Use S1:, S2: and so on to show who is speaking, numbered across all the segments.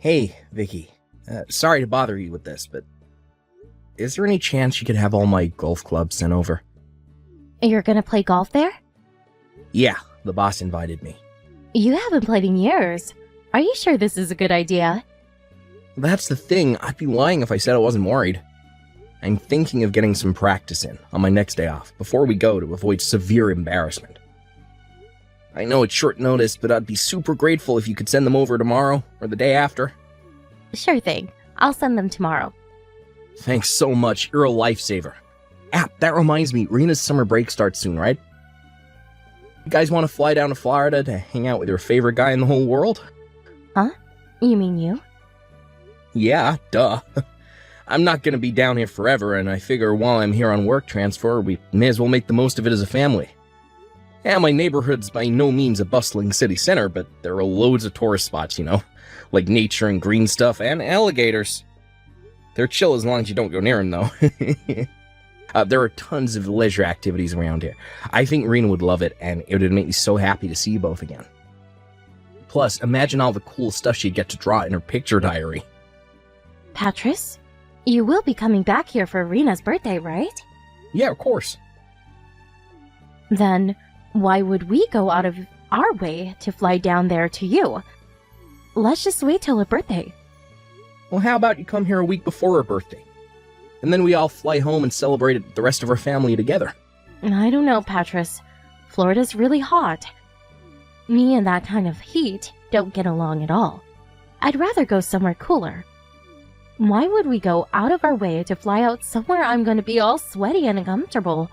S1: Hey, Vicky. Sorry to bother you with this, but is there any chance you could have all my golf clubs sent over?
S2: You're gonna play golf there?
S1: Yeah, the boss invited me.
S2: You haven't played in years. Are you sure this is a good idea?
S1: That's the thing, I'd be lying if I said I wasn't worried. I'm thinking of getting some practice in on my next day off, before we go, to avoid severe embarrassment. I know it's short notice, but I'd be super grateful if you could send them over tomorrow, or the day after.
S2: Sure thing. I'll send them tomorrow.
S1: Thanks so much, you're a lifesaver. That reminds me, Rena's summer break starts soon, right? You guys want to fly down to Florida to hang out with your favorite guy in the whole world?
S2: Huh? You mean you?
S1: Yeah, duh. I'm not gonna be down here forever, and I figure while I'm here on work transfer, we may as well make the most of it as a family. Yeah, my neighborhood's by no means a bustling city center, but there are loads of tourist spots, like nature and green stuff, and alligators. They're chill as long as you don't go near them, though. There are tons of leisure activities around here. I think Rena would love it, and it would make me so happy to see you both again. Plus, imagine all the cool stuff she'd get to draw in her picture diary.
S2: Patris, you will be coming back here for Rena's birthday, right?
S1: Yeah, of course.
S2: Then, why would we go out of our way to fly down there to you? Let's just wait till her birthday.
S1: Well, how about you come here a week before her birthday? And then we all fly home and celebrate it with the rest of our family together.
S2: I don't know, Patris. Florida's really hot. Me and that kind of heat don't get along at all. I'd rather go somewhere cooler. Why would we go out of our way to fly out somewhere I'm going to be all sweaty and uncomfortable?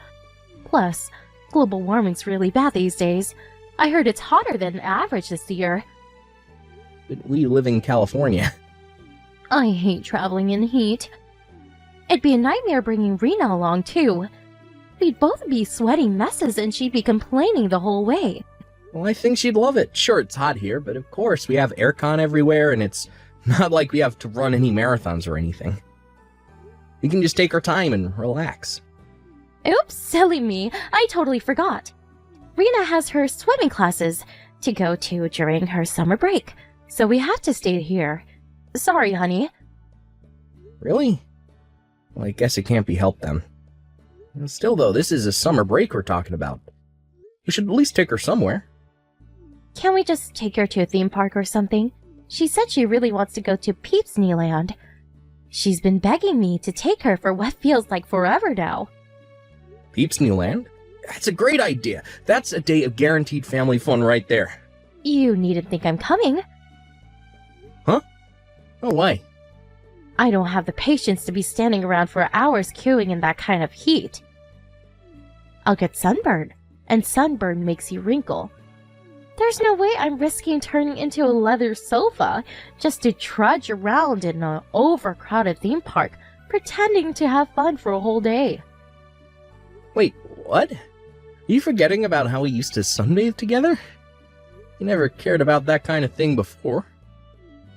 S2: Plus, global warming's really bad these days. I heard it's hotter than average this year.
S1: But we live in California.
S2: I hate traveling in heat. It'd be a nightmare bringing Rena along, too. We'd both be sweaty messes and she'd be complaining the whole way.
S1: Well, I think she'd love it. Sure, it's hot here, but of course we have aircon everywhere, and it's not like we have to run any marathons or anything. We can just take our time and relax.
S2: Oops, silly me. I totally forgot. Rena has her swimming classes to go to during her summer break, so we have to stay here. Sorry, honey.
S1: Really? Well, I guess it can't be helped then. Still, though, this is a summer break we're talking about. We should at least take her somewhere.
S2: Can't we just take her to a theme park or something? She said she really wants to go to Peeps Land. She's been begging me to take her for what feels like forever now.
S1: Peeps Land? That's a great idea. That's a day of guaranteed family fun right there.
S2: You needn't think I'm coming.
S1: Huh? Oh, why?
S2: I don't have the patience to be standing around for hours queuing in that kind of heat. I'll get sunburned, and sunburn makes you wrinkle. There's no way I'm risking turning into a leather sofa just to trudge around in an overcrowded theme park, pretending to have fun for a whole day.
S1: Wait, what? Are you forgetting about how we used to sunbathe together? You never cared about that kind of thing before.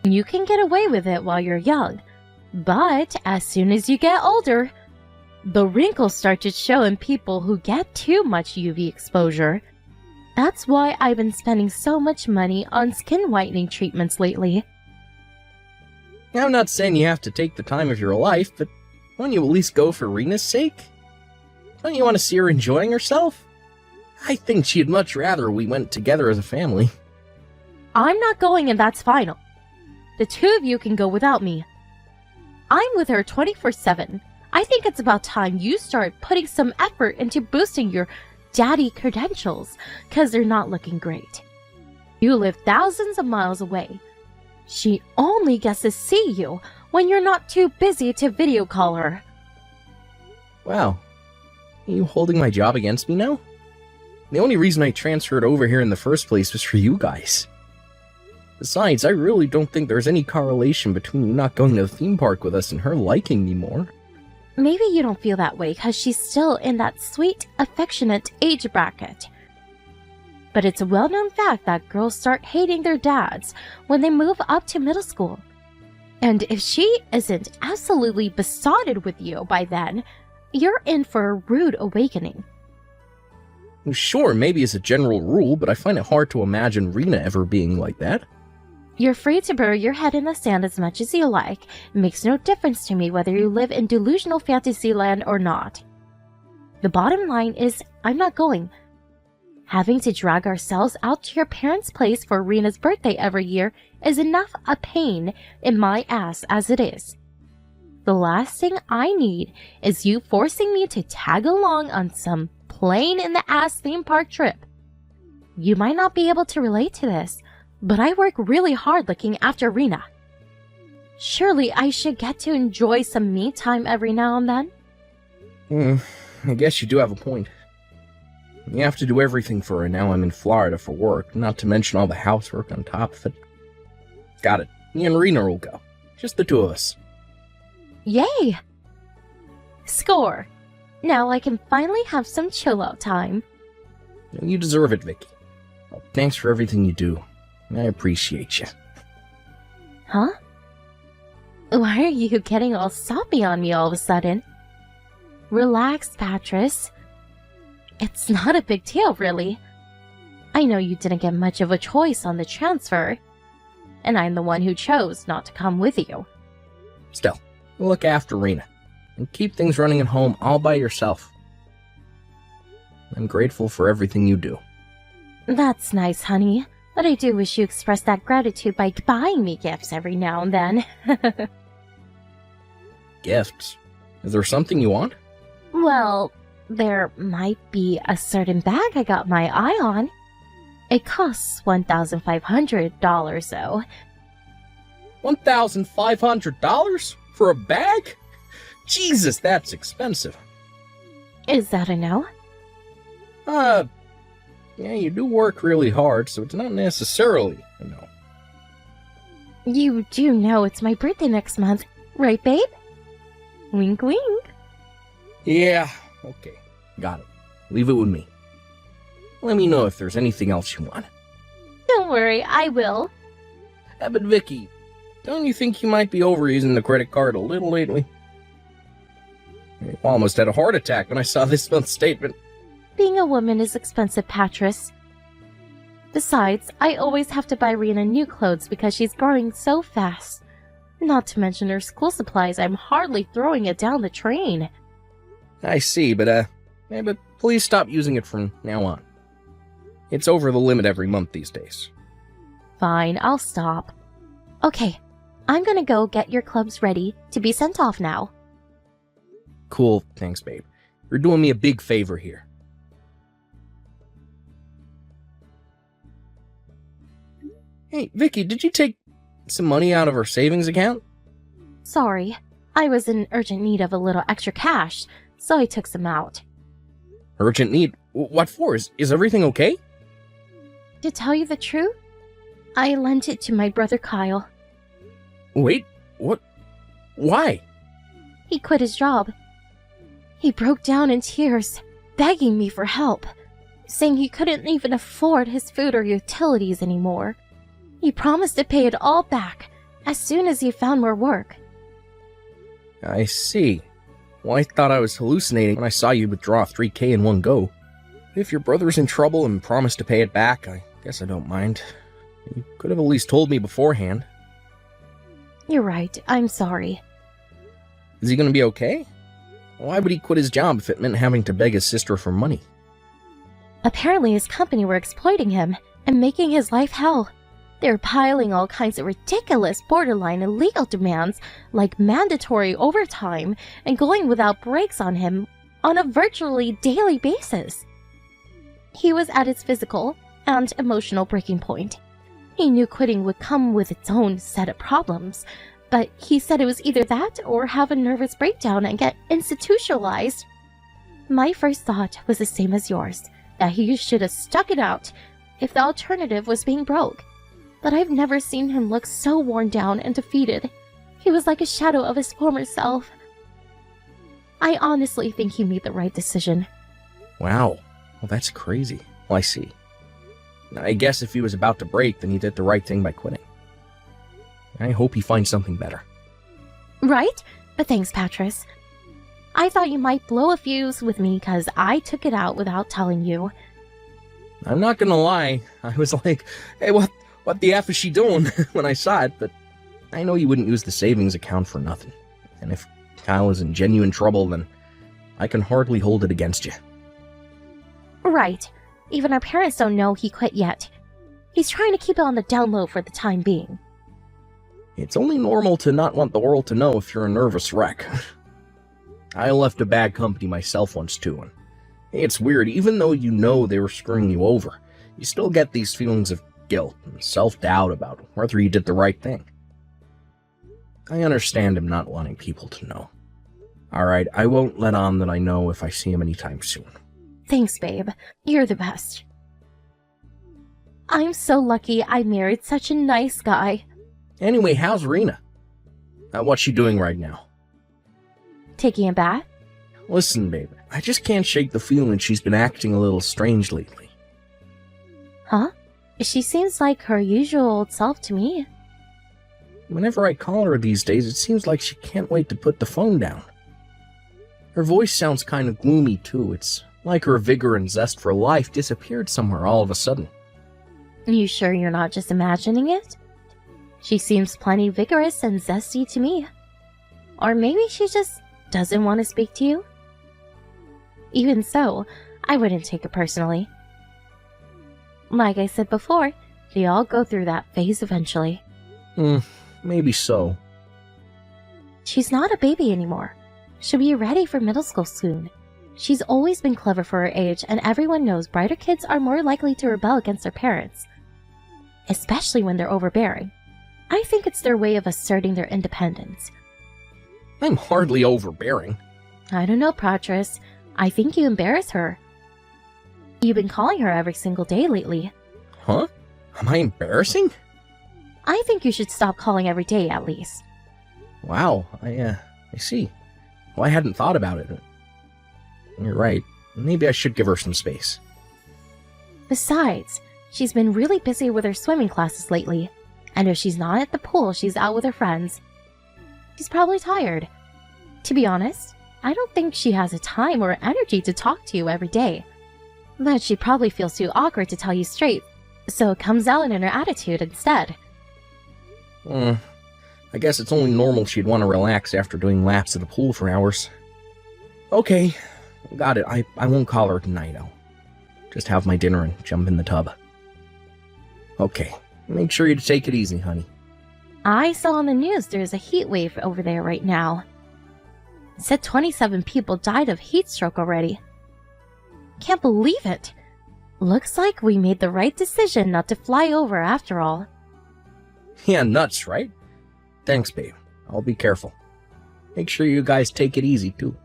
S2: You can get away with it while you're young, but as soon as you get older, the wrinkles start to show in people who get too much UV exposure. That's why I've been spending so much money on skin whitening treatments lately.
S1: Now, I'm not saying you have to take the time of your life, but won't you at least go for Rena's sake? Don't you want to see her enjoying herself? I think she'd much rather we went together as a family.
S2: I'm not going, and that's final. The two of you can go without me. I'm with her 24/7. I think it's about time you start putting some effort into boosting your daddy credentials, cause they're not looking great. You live thousands of miles away. She only gets to see you when you're not too busy to video call her.
S1: Wow. Are you holding my job against me now? The only reason I transferred over here in the first place was for you guys. Besides, I really don't think there's any correlation between you not going to the theme park with us and her liking me more.
S2: Maybe you don't feel that way because she's still in that sweet, affectionate age bracket. But it's a well-known fact that girls start hating their dads when they move up to middle school. And if she isn't absolutely besotted with you by then, you're in for a rude awakening.
S1: Sure, maybe as a general rule, but I find it hard to imagine Rena ever being like that.
S2: You're free to bury your head in the sand as much as you like. It makes no difference to me whether you live in delusional fantasyland or not. The bottom line is, I'm not going. Having to drag ourselves out to your parents' place for Rena's birthday every year is enough a pain in my ass as it is. The last thing I need is you forcing me to tag along on some plain-in-the-ass theme park trip. You might not be able to relate to this, but I work really hard looking after Rena. Surely I should get to enjoy some me time every now and then?
S1: I guess you do have a point. You have to do everything for her now I'm in Florida for work, not to mention all the housework on top of it. Got it. Me and Rena will go. Just the two of us.
S2: Yay! Score! Now I can finally have some chill-out time.
S1: You deserve it, Vicky. Well, thanks for everything you do. I appreciate you.
S2: Huh? Why are you getting all soppy on me all of a sudden? Relax, Patris. It's not a big deal, really. I know you didn't get much of a choice on the transfer, and I'm the one who chose not to come with you.
S1: Still, look after Rena, and keep things running at home all by yourself. I'm grateful for everything you do.
S2: That's nice, honey, but I do wish you expressed that gratitude by buying me gifts every now and then.
S1: Gifts? Is there something you want?
S2: Well, there might be a certain bag I got my eye on. It costs $1,500, though.
S1: $1,500 for a bag? Jesus, that's expensive.
S2: Is that a no?
S1: Yeah, you do work really hard, so it's not necessarily a no.
S2: You do know it's my birthday next month, right, babe? Wink, wink.
S1: Yeah, okay. Got it. Leave it with me. Let me know if there's anything else you want.
S2: Don't worry, I will.
S1: But Vicky, don't you think you might be overusing the credit card a little lately? I almost had a heart attack when I saw this month's statement.
S2: Being a woman is expensive, Patris. Besides, I always have to buy Rena new clothes because she's growing so fast. Not to mention her school supplies, I'm hardly throwing it down the drain.
S1: I see, but please stop using it from now on. It's over the limit every month these days.
S2: Fine, I'll stop. Okay, I'm gonna go get your clubs ready to be sent off now.
S1: Cool, thanks, babe. You're doing me a big favor here. Hey, Vicky, did you take some money out of our savings account?
S2: Sorry, I was in urgent need of a little extra cash, so I took some out.
S1: Urgent need? What for? Is everything okay?
S2: To tell you the truth, I lent it to my brother Kyle.
S1: Wait, what? Why?
S2: He quit his job. He broke down in tears, begging me for help, saying he couldn't even afford his food or utilities anymore. He promised to pay it all back as soon as he found more work.
S1: I see. Well, I thought I was hallucinating when I saw you withdraw $3,000 in one go. If your brother's in trouble and promised to pay it back, I guess I don't mind. You could have at least told me beforehand.
S2: You're right, I'm sorry.
S1: Is he gonna be okay? Why would he quit his job if it meant having to beg his sister for money?
S2: Apparently his company were exploiting him and making his life hell. They were piling all kinds of ridiculous, borderline illegal demands like mandatory overtime and going without breaks on him on a virtually daily basis. He was at his physical and emotional breaking point. He knew quitting would come with its own set of problems, but he said it was either that or have a nervous breakdown and get institutionalized. My first thought was the same as yours, that he should have stuck it out if the alternative was being broke. But I've never seen him look so worn down and defeated. He was like a shadow of his former self. I honestly think he made the right decision.
S1: Wow. Well, that's crazy. Well, I see. I guess if he was about to break, then he did the right thing by quitting. I hope he finds something better.
S2: Right? But thanks, Patris. I thought you might blow a fuse with me because I took it out without telling you.
S1: I'm not gonna lie. I was like, hey, What the F is she doing when I saw it, but I know you wouldn't use the savings account for nothing. And if Kyle is in genuine trouble, then I can hardly hold it against you.
S2: Right. Even our parents don't know he quit yet. He's trying to keep it on the down low for the time being.
S1: It's only normal to not want the world to know if you're a nervous wreck. I left a bad company myself once too, and it's weird, even though you know they were screwing you over, you still get these feelings of guilt and self-doubt about whether you did the right thing. I understand him not wanting people to know. Alright, I won't let on that I know if I see him anytime soon.
S2: Thanks, babe. You're the best. I'm so lucky I married such a nice guy.
S1: Anyway, how's Rena? What's she doing right now?
S2: Taking a bath?
S1: Listen, babe, I just can't shake the feeling she's been acting a little strange lately.
S2: Huh? She seems like her usual old self to me.
S1: Whenever I call her these days, it seems like she can't wait to put the phone down. Her voice sounds kind of gloomy, too. It's like her vigor and zest for life disappeared somewhere all of a sudden.
S2: You sure you're not just imagining it? She seems plenty vigorous and zesty to me. Or maybe she just doesn't want to speak to you? Even so, I wouldn't take it personally. Like I said before, they all go through that phase eventually.
S1: Maybe so.
S2: She's not a baby anymore. She'll be ready for middle school soon. She's always been clever for her age, and everyone knows brighter kids are more likely to rebel against their parents. Especially when they're overbearing. I think it's their way of asserting their independence.
S1: I'm hardly overbearing.
S2: I don't know, Patras. I think you embarrass her. You've been calling her every single day lately.
S1: Huh? Am I embarrassing?
S2: I think you should stop calling every day, at least.
S1: Wow, I see. Well, I hadn't thought about it. You're right. Maybe I should give her some space.
S2: Besides, she's been really busy with her swimming classes lately. And if she's not at the pool, she's out with her friends. She's probably tired. To be honest, I don't think she has the time or energy to talk to you every day. But she probably feels too awkward to tell you straight, so it comes out in her attitude instead.
S1: I guess it's only normal she'd want to relax after doing laps at the pool for hours. Okay, got it. I won't call her tonight. I'll just have my dinner and jump in the tub. Okay, make sure you take it easy, honey.
S2: I saw on the news there's a heat wave over there right now. It said 27 people died of heat stroke already. Can't believe it. Looks like we made the right decision not to fly over after all.
S1: Yeah, nuts, right? Thanks, babe. I'll be careful. Make sure you guys take it easy, too.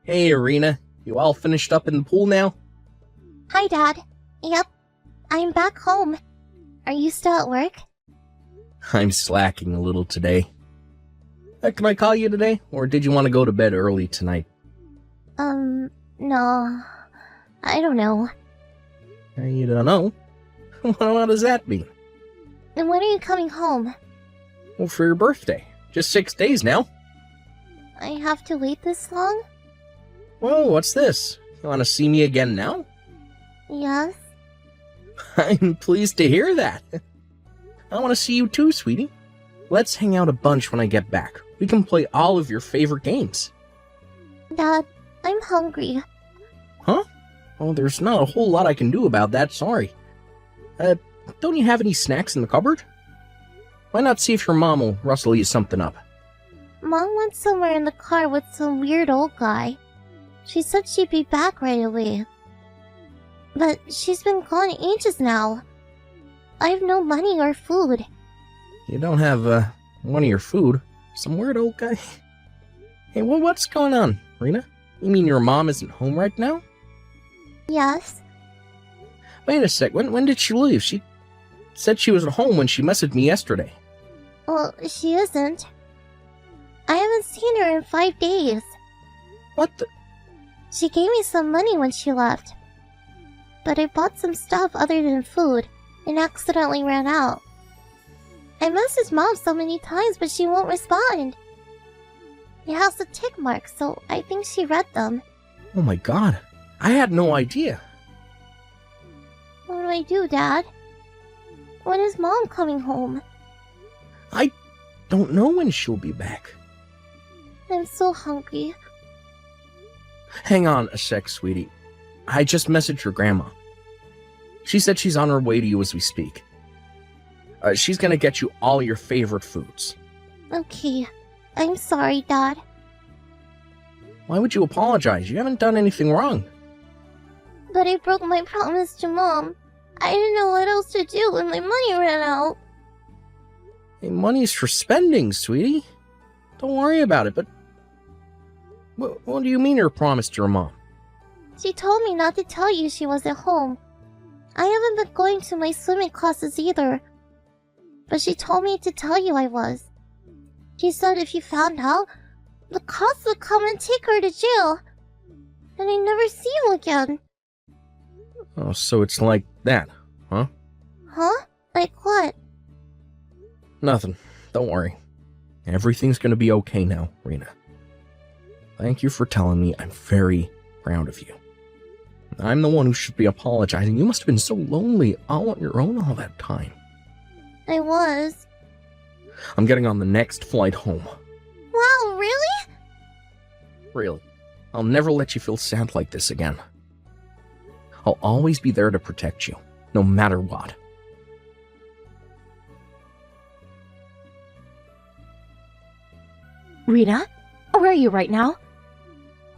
S1: Hey, Irina. You all finished up in the pool now?
S3: Hi, Dad. Yep. I'm back home. Are you still at work?
S1: I'm slacking a little today. Can I call you today? Or did you want to go to bed early tonight?
S3: No. I don't know.
S1: You don't know? What does that mean?
S3: And when are you coming home?
S1: Well, for your birthday. Just 6 days now.
S3: I have to wait this long?
S1: Whoa, what's this? You want to see me again now?
S3: Yes.
S1: I'm pleased to hear that. I want to see you too, sweetie. Let's hang out a bunch when I get back. We can play all of your favorite games.
S3: Dad, I'm hungry.
S1: Huh? Well, there's not a whole lot I can do about that, sorry. Don't you have any snacks in the cupboard? Why not see if your mom will rustle you something up?
S3: Mom went somewhere in the car with some weird old guy. She said she'd be back right away. But she's been gone ages now. I have no money or food.
S1: You don't have, one of your food? Some weird old guy? Hey, well, what's going on, Rena? You mean your mom isn't home right now?
S3: Yes.
S1: Wait a sec, when did she leave? She said she was at home when she messaged me yesterday.
S3: Well, she isn't. I haven't seen her in 5 days.
S1: What the?
S3: She gave me some money when she left. But I bought some stuff other than food and accidentally ran out. I messaged Mom so many times, but she won't respond. It has a tick mark, so I think she read them.
S1: Oh my god. I had no idea.
S3: What do I do, Dad? When is Mom coming home?
S1: I don't know when she'll be back.
S3: I'm so hungry.
S1: Hang on a sec, sweetie. I just messaged your grandma. She said she's on her way to you as we speak. She's gonna get you all your favorite foods.
S3: Okay. I'm sorry, Dad.
S1: Why would you apologize? You haven't done anything wrong.
S3: But I broke my promise to Mom. I didn't know what else to do when my money ran out.
S1: Hey, money's for spending, sweetie. Don't worry about it, but... What do you mean your promise to your mom?
S3: She told me not to tell you she wasn't home. I haven't been going to my swimming classes either. But she told me to tell you I was. She said if you found out, the cops would come and take her to jail. And I'd never see you again.
S1: Oh, so it's like that, huh?
S3: Huh? Like what?
S1: Nothing. Don't worry. Everything's gonna be okay now, Rena. Thank you for telling me. I'm very proud of you. I'm the one who should be apologizing. You must have been so lonely all on your own all that time.
S3: I was.
S1: I'm getting on the next flight home.
S3: Wow, really?
S1: Really. I'll never let you feel sad like this again. I'll always be there to protect you, no matter what.
S2: Rena, where are you right now?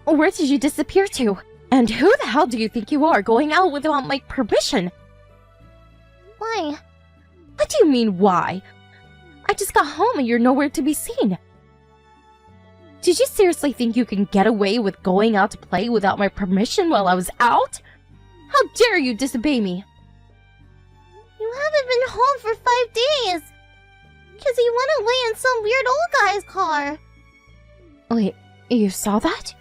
S2: Where did you disappear to? And who the hell do you think you are going out without my permission?
S3: Why?
S2: What do you mean, why? I just got home and you're nowhere to be seen. Did you seriously think you can get away with going out to play without my permission while I was out? How dare you disobey me?
S3: You haven't been home for 5 days. Because he went away in some weird old guy's car.
S2: Wait, you saw that?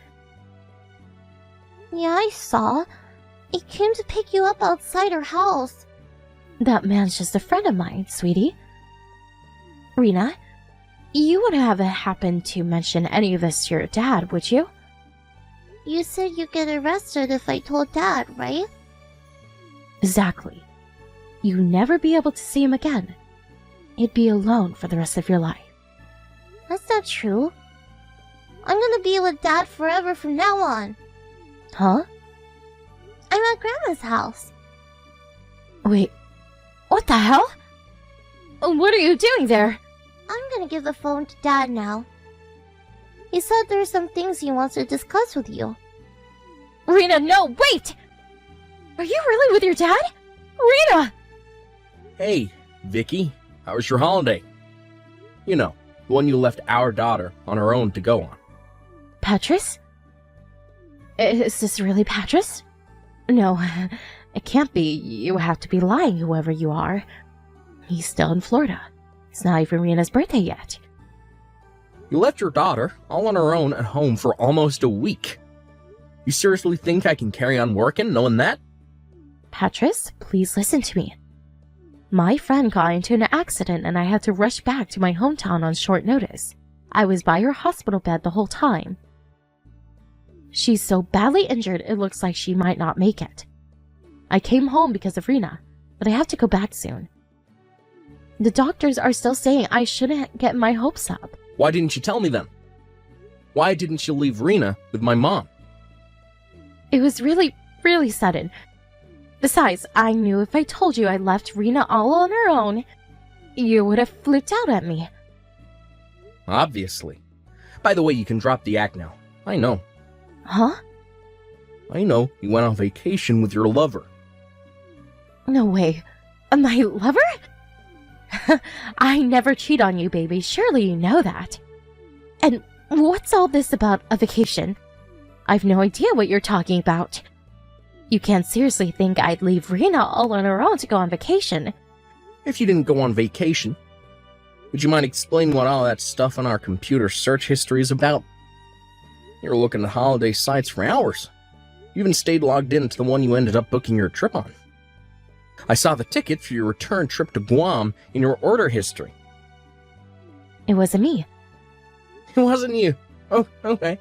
S3: Yeah, I saw. He came to pick you up outside her house.
S2: That man's just a friend of mine, sweetie. Rena, you wouldn't have happened to mention any of this to your dad, would you?
S3: You said you'd get arrested if I told Dad, right?
S2: Exactly. You'd never be able to see him again. He'd be alone for the rest of your life.
S3: That's not true. I'm gonna be with Dad forever from now on.
S2: Huh?
S3: I'm at Grandma's house.
S2: Wait, what the hell? What are you doing there?
S3: I'm gonna give the phone to Dad now. He said there are some things he wants to discuss with you.
S2: Rena, no, wait! Are you really with your dad? Rena!
S1: Hey, Vicky. How was your holiday? You know, the one you left our daughter on her own to go on.
S2: Patris? Is this really Patris? No, it can't be. You have to be lying, whoever you are. He's still in Florida. It's not even Rena's birthday yet.
S1: You left your daughter all on her own at home for almost a week. You seriously think I can carry on working knowing that?
S2: Patris, please listen to me. My friend got into an accident and I had to rush back to my hometown on short notice. I was by her hospital bed the whole time. She's so badly injured it looks like she might not make it. I came home because of Rena, but I have to go back soon. The doctors are still saying I shouldn't get my hopes up.
S1: Why didn't you tell me then? Why didn't you leave Rena with my mom?
S2: It was really sudden. Besides, I knew if I told you I left Rena all on her own, you would have flipped out at me.
S1: Obviously. By the way, you can drop the act now. I know.
S2: Huh?
S1: I know. You went on vacation with your lover.
S2: No way. My lover? I never cheat on you, baby. Surely you know that. And what's all this about a vacation? I've no idea what you're talking about. You can't seriously think I'd leave Rena all on her own to go on vacation.
S1: If you didn't go on vacation, would you mind explaining what all that stuff on our computer search history is about? You were looking at holiday sites for hours. You even stayed logged in to the one you ended up booking your trip on. I saw the ticket for your return trip to Guam in your order history.
S2: It wasn't me.
S1: It wasn't you. Oh, okay.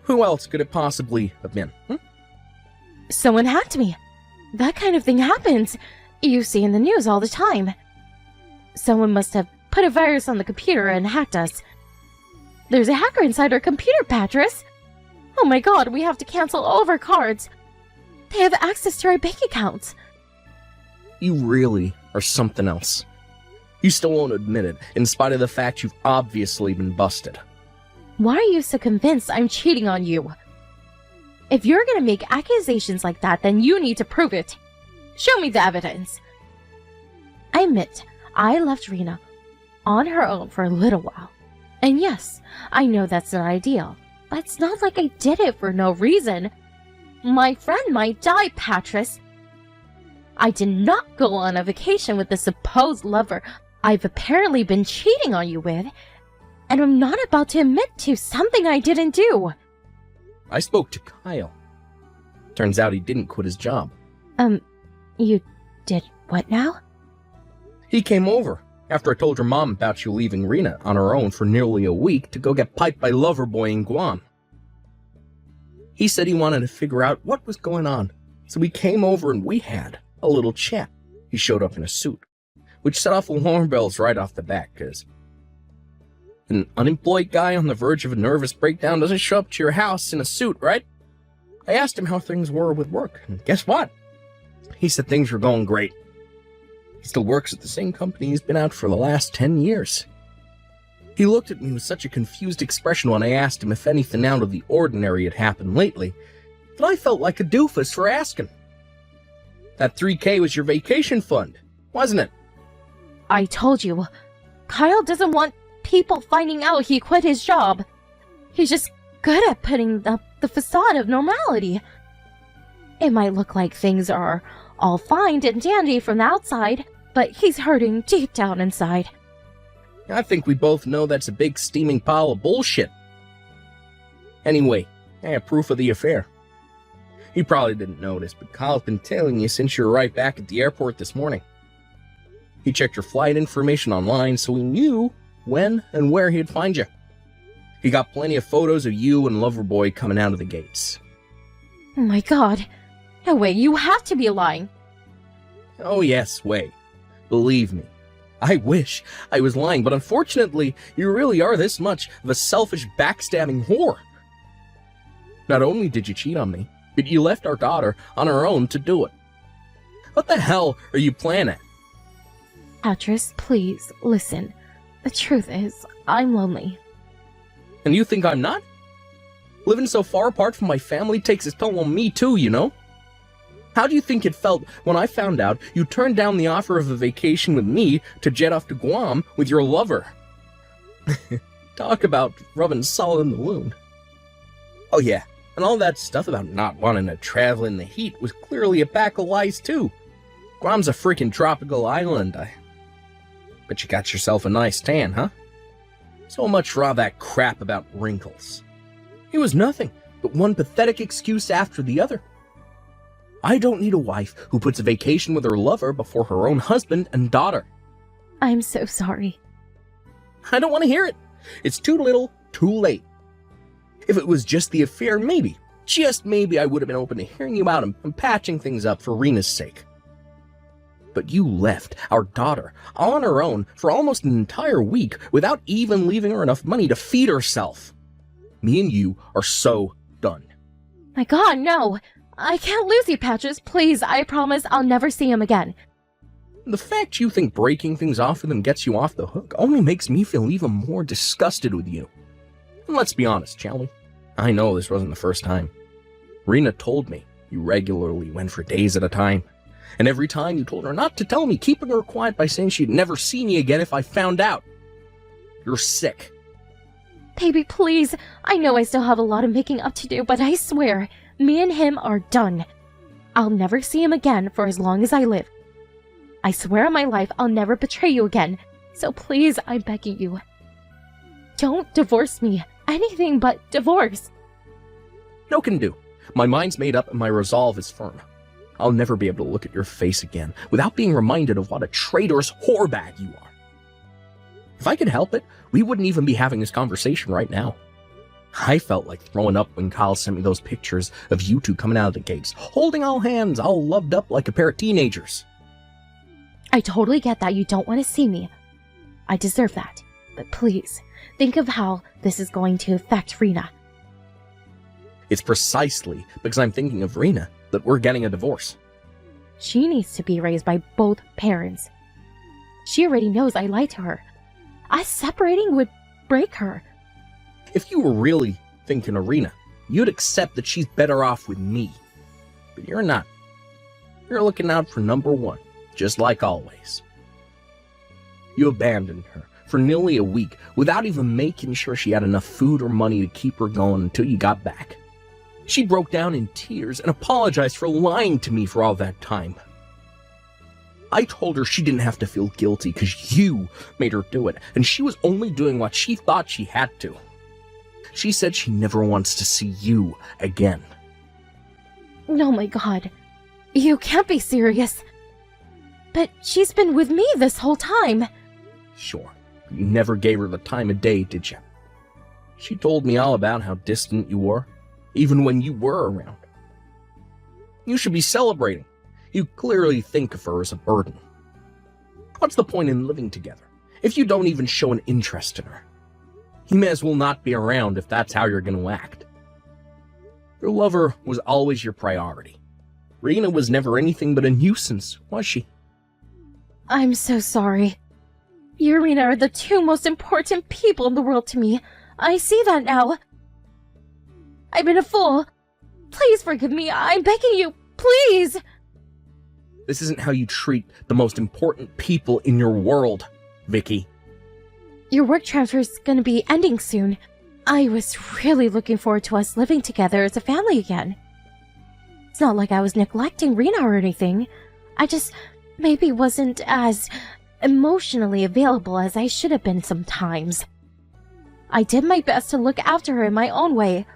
S1: Who else could it possibly have been?
S2: Someone hacked me. That kind of thing happens. You see in the news all the time. Someone must have put a virus on the computer and hacked us. There's a hacker inside our computer, Patris. Oh my god, we have to cancel all of our cards. They have access to our bank accounts.
S1: You really are something else. You still won't admit it, in spite of the fact you've obviously been busted.
S2: Why are you so convinced I'm cheating on you? If you're gonna make accusations like that, then you need to prove it. Show me the evidence. I admit, I left Rena on her own for a little while. And yes, I know that's not ideal, but it's not like I did it for no reason. My friend might die, Patris. I did not go on a vacation with the supposed lover I've apparently been cheating on you with, and I'm not about to admit to something I didn't do.
S1: I spoke to Kyle. Turns out he didn't quit his job.
S2: You did what now?
S1: He came over after I told your mom about you leaving Rena on her own for nearly a week to go get piped by Loverboy in Guam. He said he wanted to figure out what was going on, so he came over and we had a little chat. He showed up in a suit, which set off alarm bells right off the bat, because an unemployed guy on the verge of a nervous breakdown doesn't show up to your house in a suit, right? I asked him how things were with work, and guess what? He said things were going great. He still works at the same company he's been at for the last 10 years. He looked at me with such a confused expression when I asked him if anything out of the ordinary had happened lately, that I felt like a doofus for asking. That $3,000 was your vacation fund, wasn't it?
S2: I told you, Kyle doesn't want people finding out he quit his job. He's just good at putting up the facade of normality. It might look like things are all fine and dandy from the outside, but he's hurting deep down inside.
S1: I think we both know that's a big steaming pile of bullshit. Anyway, I have proof of the affair. You probably didn't notice, but Kyle's been tailing you since you were right back at the airport this morning. He checked your flight information online, so he knew when and where he'd find you. He got plenty of photos of you and Loverboy coming out of the gates.
S2: Oh my god. No way, you have to be lying.
S1: Oh yes, way. Believe me. I wish I was lying, but unfortunately, you really are this much of a selfish, backstabbing whore. Not only did you cheat on me, but you left our daughter on her own to do it. What the hell are you planning?
S2: Patris, please, listen. The truth is, I'm lonely.
S1: And you think I'm not? Living so far apart from my family takes its toll on me too, you know? How do you think it felt when I found out you turned down the offer of a vacation with me to jet off to Guam with your lover? Talk about rubbing salt in the wound. Oh yeah, and all that stuff about not wanting to travel in the heat was clearly a pack of lies too. Guam's a freaking tropical island. Bet you got yourself a nice tan, huh? So much for all that crap about wrinkles. It was nothing but one pathetic excuse after the other. I don't need a wife who puts a vacation with her lover before her own husband and daughter.
S2: I'm so sorry.
S1: I don't want to hear it. It's too little, too late. If it was just the affair, maybe, just maybe I would have been open to hearing you out and patching things up for Rena's sake. But you left our daughter all on her own for almost an entire week without even leaving her enough money to feed herself. Me and you are so done.
S2: My god, no! I can't lose you, Patris. Please, I promise I'll never see him again.
S1: The fact you think breaking things off with him gets you off the hook only makes me feel even more disgusted with you. And let's be honest, shall we? I know this wasn't the first time. Rena told me you regularly went for days at a time. And every time you told her not to tell me, keeping her quiet by saying she'd never see me again if I found out. You're sick.
S2: Baby, please. I know I still have a lot of making up to do, but I swear, me and him are done. I'll never see him again for as long as I live. I swear on my life I'll never betray you again. So please, I'm begging you. Don't divorce me. Anything but divorce.
S1: No can do. My mind's made up and my resolve is firm. I'll never be able to look at your face again without being reminded of what a traitorous whorebag you are. If I could help it, we wouldn't even be having this conversation right now. I felt like throwing up when Kyle sent me those pictures of you two coming out of the gates, holding all hands, all loved up like a pair of teenagers.
S2: I totally get that you don't want to see me. I deserve that. But please, think of how this is going to affect Rena.
S1: It's precisely because I'm thinking of Rena that we're getting a divorce.
S2: She needs to be raised by both parents. She already knows I lied to her. Us separating would break her.
S1: If you were really thinking of Rena, you'd accept that she's better off with me. But you're not. You're looking out for number one, just like always. You abandoned her for nearly a week without even making sure she had enough food or money to keep her going until you got back. She broke down in tears and apologized for lying to me for all that time. I told her she didn't have to feel guilty because you made her do it, and she was only doing what she thought she had to. She said she never wants to see you again.
S2: Oh my god. You can't be serious. But she's been with me this whole time.
S1: Sure, but you never gave her the time of day, did you? She told me all about how distant you were, even when you were around. You should be celebrating. You clearly think of her as a burden. What's the point in living together if you don't even show an interest in her? You may as well not be around if that's how you're going to act. Your lover was always your priority. Rena was never anything but a nuisance, was she?
S2: I'm so sorry. You and Rena are the two most important people in the world to me. I see that now. I've been a fool. Please forgive me. I'm begging you. Please.
S1: This isn't how you treat the most important people in your world, Vicky.
S2: Your work transfer is going to be ending soon. I was really looking forward to us living together as a family again. It's not like I was neglecting Rena or anything. I just maybe wasn't as emotionally available as I should have been sometimes. I did my best to look after her in my own way.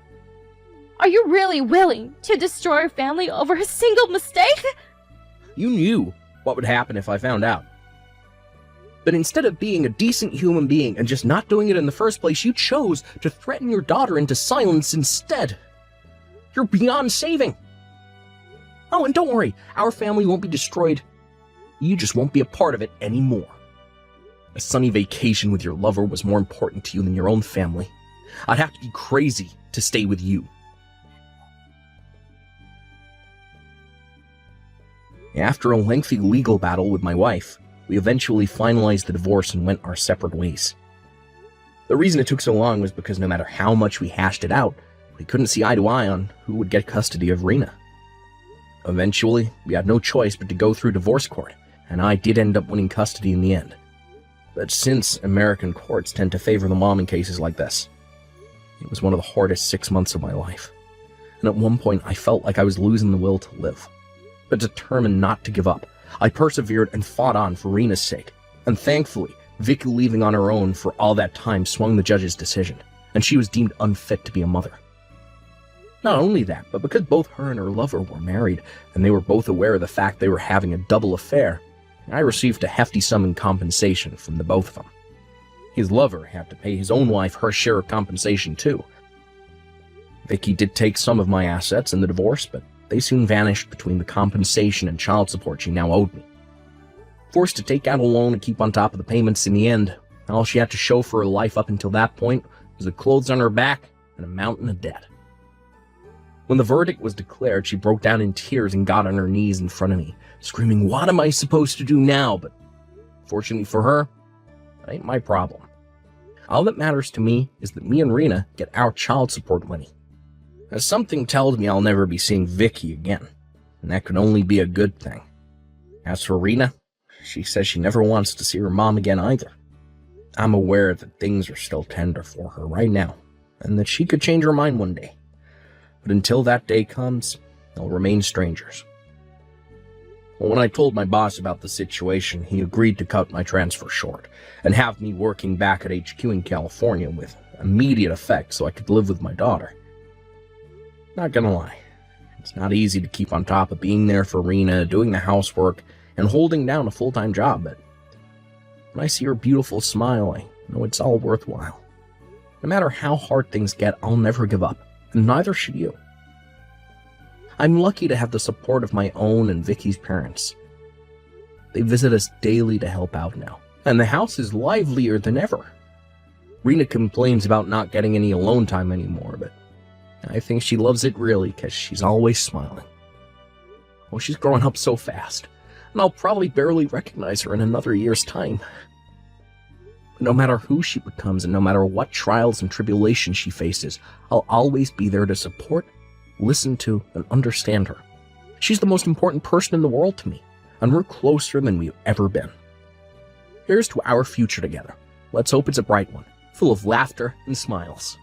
S2: Are you really willing to destroy our family over a single mistake?
S1: You knew what would happen if I found out. But instead of being a decent human being and just not doing it in the first place, you chose to threaten your daughter into silence instead. You're beyond saving. Oh, and don't worry, our family won't be destroyed. You just won't be a part of it anymore. A sunny vacation with your lover was more important to you than your own family. I'd have to be crazy to stay with you. After a lengthy legal battle with my wife, we eventually finalized the divorce and went our separate ways. The reason it took so long was because no matter how much we hashed it out, we couldn't see eye to eye on who would get custody of Rena. Eventually, we had no choice but to go through divorce court, and I did end up winning custody in the end. But since American courts tend to favor the mom in cases like this, it was one of the hardest 6 months of my life. And at one point, I felt like I was losing the will to live. But determined not to give up, I persevered and fought on for Rena's sake. And thankfully, Vicky leaving on her own for all that time swung the judge's decision, and she was deemed unfit to be a mother. Not only that, but because both her and her lover were married, and they were both aware of the fact they were having a double affair, I received a hefty sum in compensation from the both of them. His lover had to pay his own wife her share of compensation too. Vicky did take some of my assets in the divorce, but they soon vanished between the compensation and child support she now owed me. Forced to take out a loan to keep on top of the payments in the end, all she had to show for her life up until that point was the clothes on her back and a mountain of debt. When the verdict was declared, she broke down in tears and got on her knees in front of me, screaming, "What am I supposed to do now?" But fortunately for her, that ain't my problem. All that matters to me is that me and Rena get our child support money. As something tells me I'll never be seeing Vicky again, and that could only be a good thing. As for Rena, she says she never wants to see her mom again either. I'm aware that things are still tender for her right now, and that she could change her mind one day. But until that day comes, they'll remain strangers. Well, when I told my boss about the situation, he agreed to cut my transfer short and have me working back at HQ in California with immediate effect so I could live with my daughter. Not gonna lie, it's not easy to keep on top of being there for Rena, doing the housework, and holding down a full-time job, but when I see her beautiful smile, I know it's all worthwhile. No matter how hard things get, I'll never give up, and neither should you. I'm lucky to have the support of my own and Vicky's parents. They visit us daily to help out now, and the house is livelier than ever. Rena complains about not getting any alone time anymore, but I think she loves it really because she's always smiling. Well, she's growing up so fast, and I'll probably barely recognize her in another year's time. But no matter who she becomes and no matter what trials and tribulations she faces, I'll always be there to support, listen to, and understand her. She's the most important person in the world to me, and we're closer than we've ever been. Here's to our future together. Let's hope it's a bright one, full of laughter and smiles.